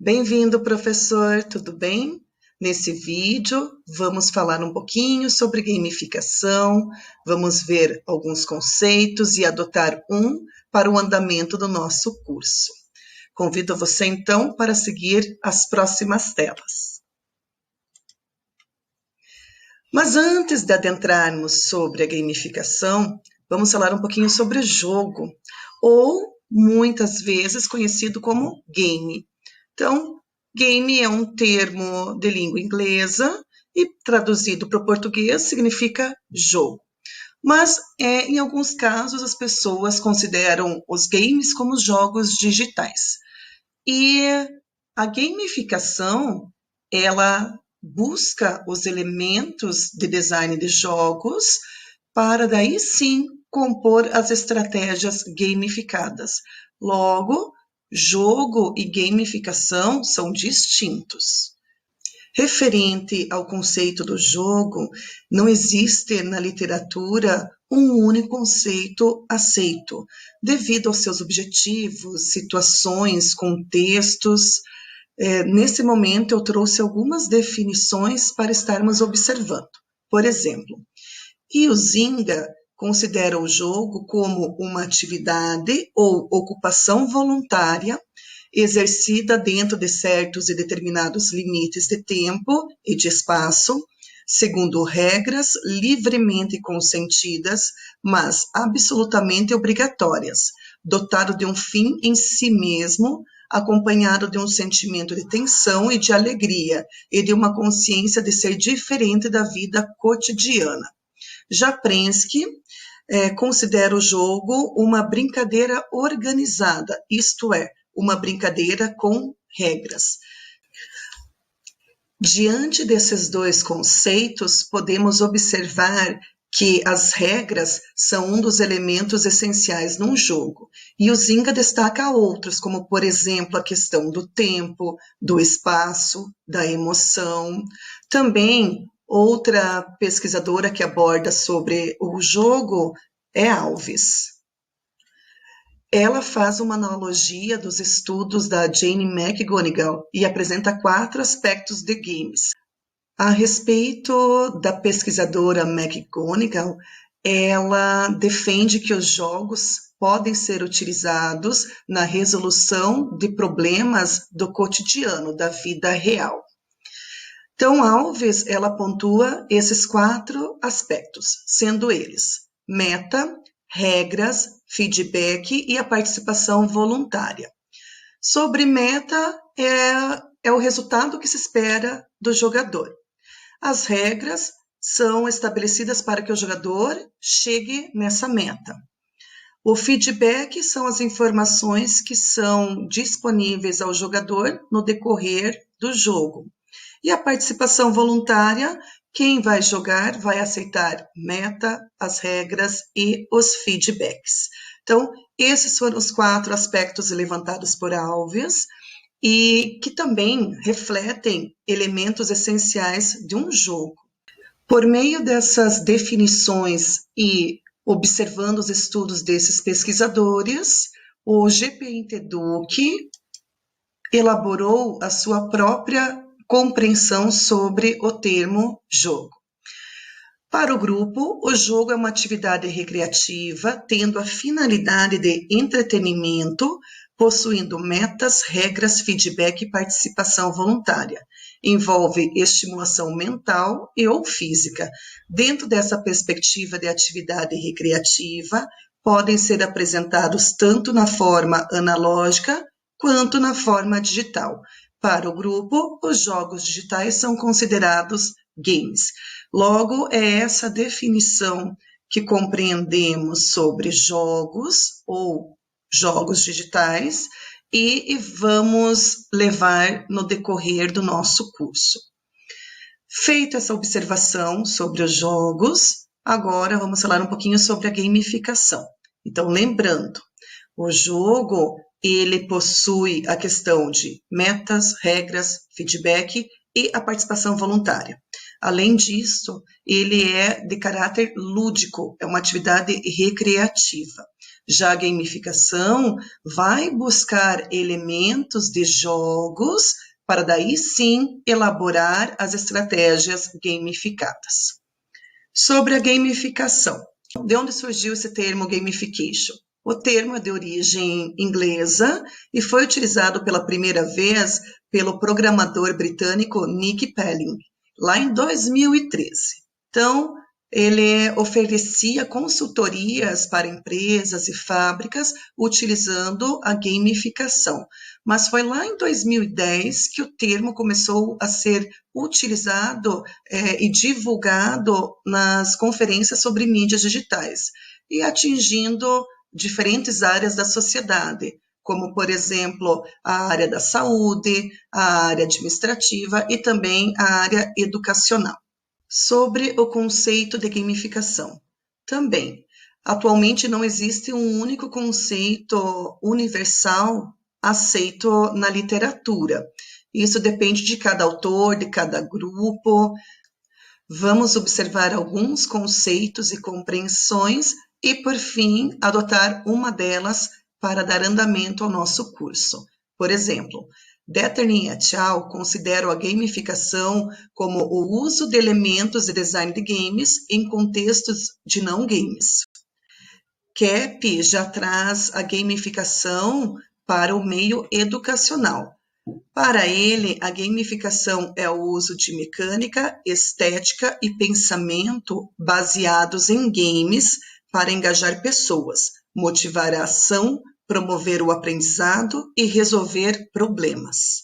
Bem-vindo, professor, tudo bem? Nesse vídeo, vamos falar um pouquinho sobre gamificação, vamos ver alguns conceitos e adotar um para o andamento do nosso curso. Convido você, então, para seguir as próximas telas. Mas antes de adentrarmos sobre a gamificação, vamos falar um pouquinho sobre o jogo, ou muitas vezes conhecido como game. Então, game é um termo de língua inglesa e traduzido para o português significa jogo. Mas, em alguns casos, as pessoas consideram os games como jogos digitais. E a gamificação, ela busca os elementos de design de jogos para daí sim compor as estratégias gamificadas. Logo, jogo e gamificação são distintos. Referente ao conceito do jogo, não existe na literatura um único conceito aceito, devido aos seus objetivos, situações, contextos. Nesse momento, eu trouxe algumas definições para estarmos observando. Por exemplo, Huizinga considera o jogo como uma atividade ou ocupação voluntária exercida dentro de certos e determinados limites de tempo e de espaço, segundo regras livremente consentidas, mas absolutamente obrigatórias, dotado de um fim em si mesmo, acompanhado de um sentimento de tensão e de alegria, e de uma consciência de ser diferente da vida cotidiana. Já Prensky considera o jogo uma brincadeira organizada, isto é, uma brincadeira com regras. Diante desses dois conceitos, podemos observar que as regras são um dos elementos essenciais num jogo. E o Huizinga destaca outros, como, por exemplo, a questão do tempo, do espaço, da emoção. Também, outra pesquisadora que aborda sobre o jogo é Alves. Ela faz uma analogia dos estudos da Jane McGonigal e apresenta 4 aspectos de games. A respeito da pesquisadora McGonigal, ela defende que os jogos podem ser utilizados na resolução de problemas do cotidiano, da vida real. Então, Alves, ela pontua esses 4 aspectos, sendo eles meta, regras, feedback e a participação voluntária. Sobre meta, é o resultado que se espera do jogador. As regras são estabelecidas para que o jogador chegue nessa meta. O feedback são as informações que são disponíveis ao jogador no decorrer do jogo. E a participação voluntária, quem vai jogar vai aceitar meta, as regras e os feedbacks. Então, esses foram os 4 aspectos levantados por Alves e que também refletem elementos essenciais de um jogo. Por meio dessas definições e observando os estudos desses pesquisadores, o GPINTEDUC elaborou a sua própria compreensão sobre o termo jogo. Para o grupo, o jogo é uma atividade recreativa, tendo a finalidade de entretenimento, possuindo metas, regras, feedback e participação voluntária. Envolve estimulação mental e ou física. Dentro dessa perspectiva de atividade recreativa, podem ser apresentados tanto na forma analógica quanto na forma digital. Para o grupo, os jogos digitais são considerados games. Logo, é essa definição que compreendemos sobre jogos ou jogos digitais e vamos levar no decorrer do nosso curso. Feita essa observação sobre os jogos, agora vamos falar um pouquinho sobre a gamificação. Então, lembrando, o jogo ele possui a questão de metas, regras, feedback e a participação voluntária. Além disso, ele é de caráter lúdico, é uma atividade recreativa. Já a gamificação vai buscar elementos de jogos para daí sim elaborar as estratégias gamificadas. Sobre a gamificação, de onde surgiu esse termo gamification? O termo é de origem inglesa e foi utilizado pela primeira vez pelo programador britânico Nick Pelling, lá em 2013. Então, ele oferecia consultorias para empresas e fábricas utilizando a gamificação. Mas foi lá em 2010 que o termo começou a ser utilizado e divulgado nas conferências sobre mídias digitais e atingindo diferentes áreas da sociedade, como, por exemplo, a área da saúde, a área administrativa e também a área educacional. Sobre o conceito de gamificação. Também, atualmente não existe um único conceito universal aceito na literatura. Isso depende de cada autor, de cada grupo. Vamos observar alguns conceitos e compreensões e, por fim, adotar uma delas para dar andamento ao nosso curso. Por exemplo, Detterney et al. Consideram a gamificação como o uso de elementos de design de games em contextos de não games. Kepp já traz a gamificação para o meio educacional. Para ele, a gamificação é o uso de mecânica, estética e pensamento baseados em games para engajar pessoas, motivar a ação, promover o aprendizado e resolver problemas.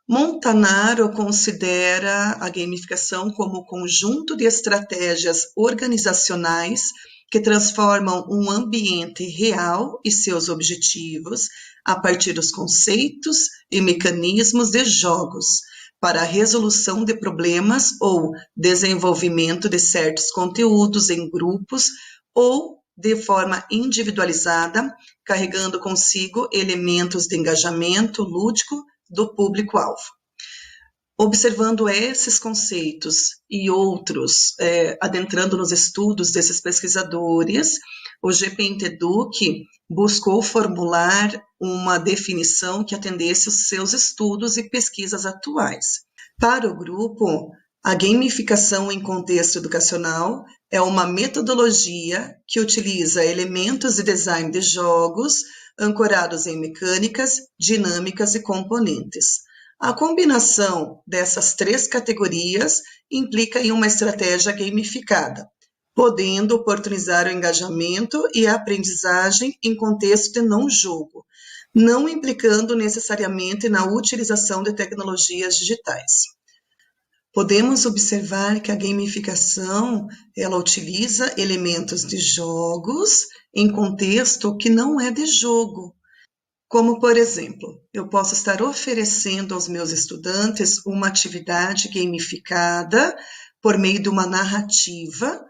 Montanaro considera a gamificação como um conjunto de estratégias organizacionais que transformam um ambiente real e seus objetivos a partir dos conceitos e mecanismos de jogos para a resolução de problemas ou desenvolvimento de certos conteúdos em grupos ou de forma individualizada, carregando consigo elementos de engajamento lúdico do público-alvo. Observando esses conceitos e outros, adentrando nos estudos desses pesquisadores, o GPINT Educ buscou formular uma definição que atendesse os seus estudos e pesquisas atuais. Para o grupo, a gamificação em contexto educacional é uma metodologia que utiliza elementos de design de jogos ancorados em mecânicas, dinâmicas e componentes. A combinação dessas três categorias implica em uma estratégia gamificada, podendo oportunizar o engajamento e a aprendizagem em contexto de não jogo, não implicando necessariamente na utilização de tecnologias digitais. Podemos observar que a gamificação, ela utiliza elementos de jogos em contexto que não é de jogo. Como, por exemplo, eu posso estar oferecendo aos meus estudantes uma atividade gamificada por meio de uma narrativa,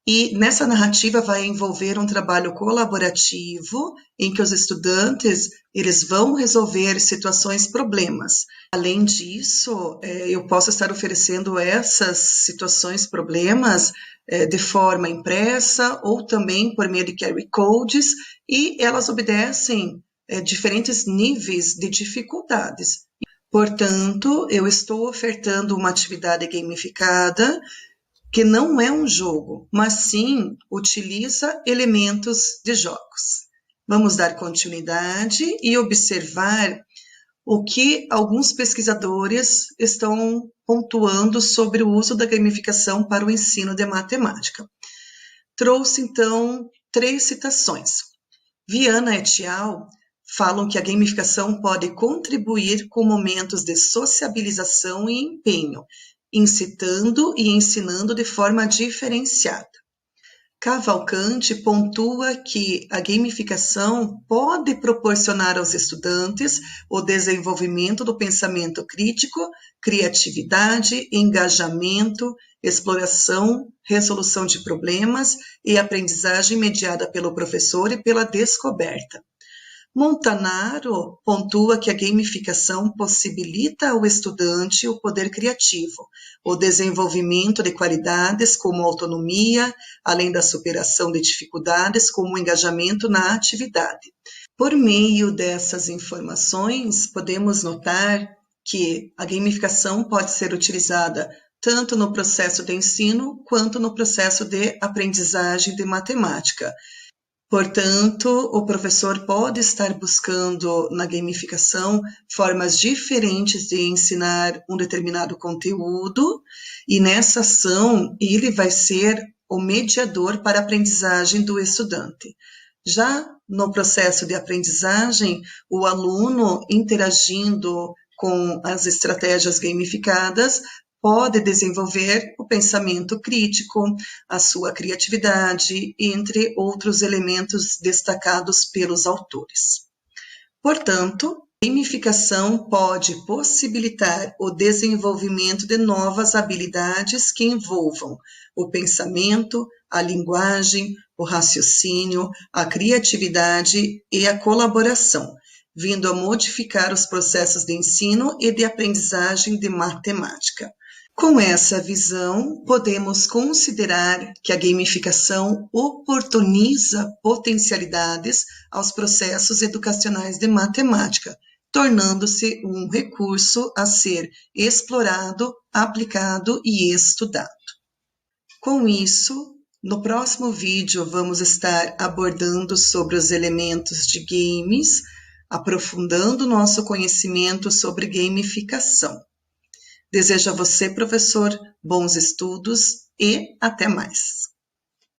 e nessa narrativa vai envolver um trabalho colaborativo em que os estudantes eles vão resolver situações, problemas. Além disso, eu posso estar oferecendo essas situações, problemas de forma impressa ou também por meio de QR codes, e elas obedecem diferentes níveis de dificuldades. Portanto, eu estou ofertando uma atividade gamificada que não é um jogo, mas sim utiliza elementos de jogos. Vamos dar continuidade e observar o que alguns pesquisadores estão pontuando sobre o uso da gamificação para o ensino de matemática. Trouxe, então, 3 citações. Viana et al. Falam que a gamificação pode contribuir com momentos de sociabilização e empenho, incitando e ensinando de forma diferenciada. Cavalcante pontua que a gamificação pode proporcionar aos estudantes o desenvolvimento do pensamento crítico, criatividade, engajamento, exploração, resolução de problemas e aprendizagem mediada pelo professor e pela descoberta. Montanaro pontua que a gamificação possibilita ao estudante o poder criativo, o desenvolvimento de qualidades como autonomia, além da superação de dificuldades como o engajamento na atividade. Por meio dessas informações, podemos notar que a gamificação pode ser utilizada tanto no processo de ensino quanto no processo de aprendizagem de matemática. Portanto, o professor pode estar buscando na gamificação formas diferentes de ensinar um determinado conteúdo, e nessa ação ele vai ser o mediador para a aprendizagem do estudante. Já no processo de aprendizagem, o aluno interagindo com as estratégias gamificadas pode desenvolver o pensamento crítico, a sua criatividade, entre outros elementos destacados pelos autores. Portanto, a gamificação pode possibilitar o desenvolvimento de novas habilidades que envolvam o pensamento, a linguagem, o raciocínio, a criatividade e a colaboração, vindo a modificar os processos de ensino e de aprendizagem de matemática. Com essa visão, podemos considerar que a gamificação oportuniza potencialidades aos processos educacionais de matemática, tornando-se um recurso a ser explorado, aplicado e estudado. Com isso, no próximo vídeo vamos estar abordando sobre os elementos de games, aprofundando nosso conhecimento sobre gamificação. Desejo a você, professor, bons estudos e até mais.